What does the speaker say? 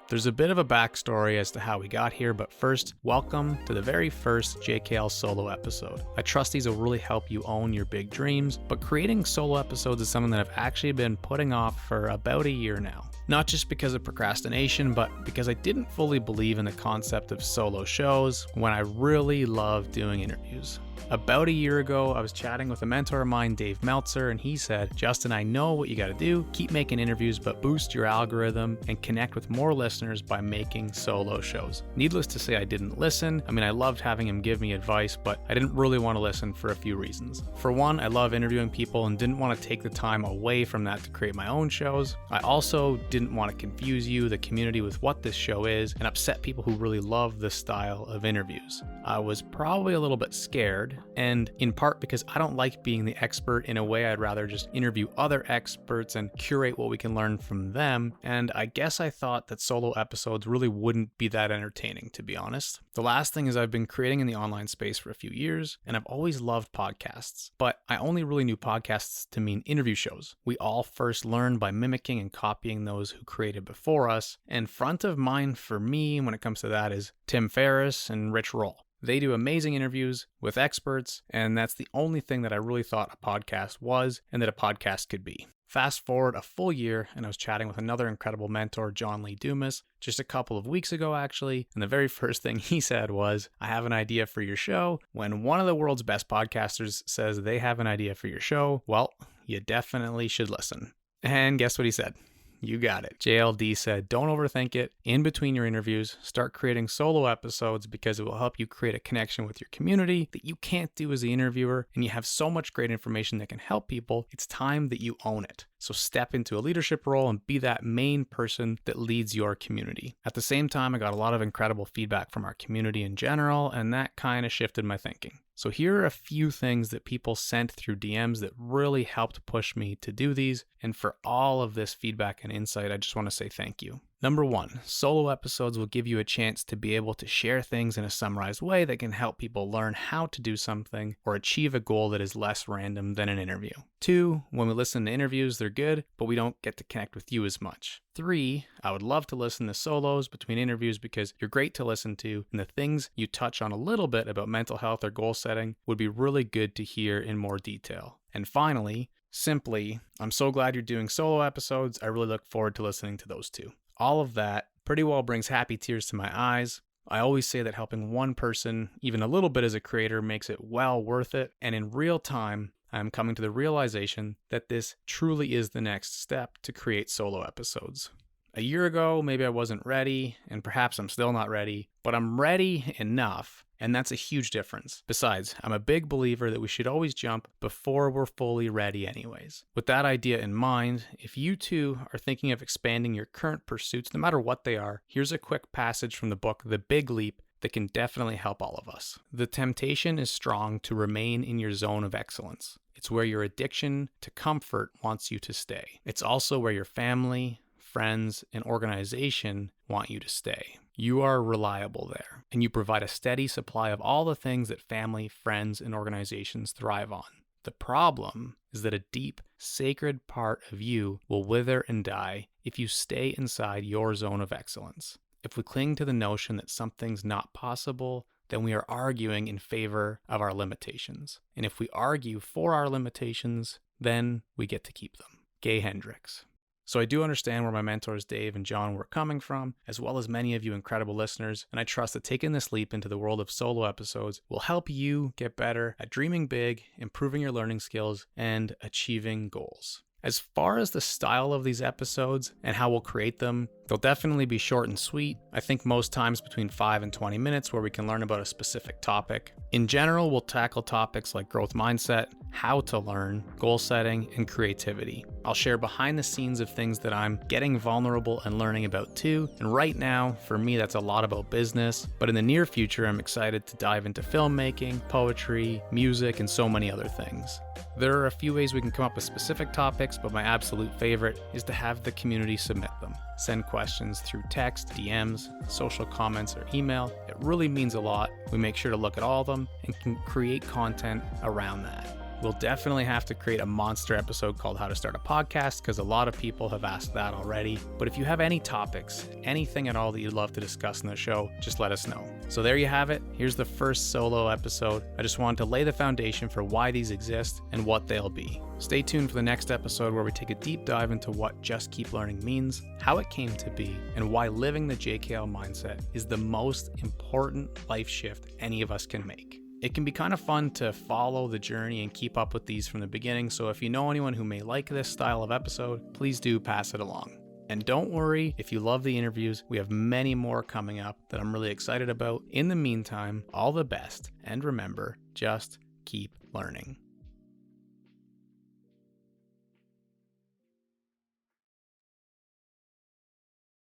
There's a bit of a backstory as to how we got here, but first, welcome to the very first JKL Solo episode. I trust these will really help you own your big dreams, but creating solo episodes is something that I've actually been putting off for about a year now. Not just because of procrastination, but because I didn't fully believe in the concept of solo shows when I really love doing interviews. About a year ago, I was chatting with a mentor of mine, Dave Meltzer, and he said, "Justin, I know what you gotta do. Keep making interviews, but boost your algorithm and connect with more listeners by making solo shows." Needless to say, I didn't listen. I loved having him give me advice, but I didn't really want to listen for a few reasons. For one, I love interviewing people and didn't want to take the time away from that to create my own shows. I also didn't want to confuse you, the community, with what this show is and upset people who really love this style of interviews. I was probably a little bit scared, and in part because I don't like being the expert in a way. I'd rather just interview other experts and curate what we can learn from them. And I guess I thought that solo episodes really wouldn't be that entertaining, to be honest. The last thing is I've been creating in the online space for a few years, and I've always loved podcasts, but I only really knew podcasts to mean interview shows. We all first learned by mimicking and copying those who created before us, and front of mind for me when it comes to that is Tim Ferriss and Rich Roll. They do amazing interviews with experts, and that's the only thing that I really thought a podcast was and that a podcast could be. Fast forward a full year, and I was chatting with another incredible mentor, John Lee Dumas, just a couple of weeks ago actually, and the very first thing he said was, "I have an idea for your show." When one of the world's best podcasters says they have an idea for your show, well, you definitely should listen. And guess what he said? You got it. JLD said, "Don't overthink it. In between your interviews, start creating solo episodes because it will help you create a connection with your community that you can't do as the interviewer, and you have so much great information that can help people. It's time that you own it. So step into a leadership role and be that main person that leads your community." At the same time, I got a lot of incredible feedback from our community in general, and that kind of shifted my thinking. So here are a few things that people sent through DMs that really helped push me to do these. And for all of this feedback and insight, I just want to say thank you. Number one, solo episodes will give you a chance to be able to share things in a summarized way that can help people learn how to do something or achieve a goal that is less random than an interview. Two, when we listen to interviews, they're good, but we don't get to connect with you as much. Three, I would love to listen to solos between interviews because you're great to listen to, and the things you touch on a little bit about mental health or goal setting would be really good to hear in more detail. And finally, simply, I'm so glad you're doing solo episodes. I really look forward to listening to those too. All of that pretty well brings happy tears to my eyes. I always say that helping one person, even a little bit as a creator, makes it well worth it. And in real time, I'm coming to the realization that this truly is the next step to create solo episodes. A year ago, maybe I wasn't ready, and perhaps I'm still not ready, but I'm ready enough, and that's a huge difference. Besides, I'm a big believer that we should always jump before we're fully ready anyways. With that idea in mind, if you too are thinking of expanding your current pursuits, no matter what they are, here's a quick passage from the book, The Big Leap, that can definitely help all of us. The temptation is strong to remain in your zone of excellence. It's where your addiction to comfort wants you to stay. It's also where your family, friends, and organization want you to stay. You are reliable there, and you provide a steady supply of all the things that family, friends, and organizations thrive on. The problem is that a deep, sacred part of you will wither and die if you stay inside your zone of excellence. If we cling to the notion that something's not possible, then we are arguing in favor of our limitations. And if we argue for our limitations, then we get to keep them. Gay Hendricks. So I do understand where my mentors Dave and John were coming from, as well as many of you incredible listeners, and I trust that taking this leap into the world of solo episodes will help you get better at dreaming big, improving your learning skills, and achieving goals. As far as the style of these episodes and how we'll create them, they'll definitely be short and sweet. I think most times between 5 and 20 minutes where we can learn about a specific topic. In general, we'll tackle topics like growth mindset, how to learn, goal setting, and creativity. I'll share behind the scenes of things that I'm getting vulnerable and learning about too. And right now, for me, that's a lot about business. But in the near future, I'm excited to dive into filmmaking, poetry, music, and so many other things. There are a few ways we can come up with specific topics, but my absolute favorite is to have the community submit them. Send questions through text, DMs, social comments, or email. It really means a lot. We make sure to look at all of them and can create content around that. We'll definitely have to create a monster episode called How to Start a Podcast, because a lot of people have asked that already. But if you have any topics, anything at all that you'd love to discuss in the show, just let us know. So there you have it. Here's the first solo episode. I just wanted to lay the foundation for why these exist and what they'll be. Stay tuned for the next episode where we take a deep dive into what Just Keep Learning means, how it came to be, and why living the JKL mindset is the most important life shift any of us can make. It can be kind of fun to follow the journey and keep up with these from the beginning, so if you know anyone who may like this style of episode, please do pass it along. And don't worry if you love the interviews, we have many more coming up that I'm really excited about. In the meantime, all the best, and remember, just keep learning.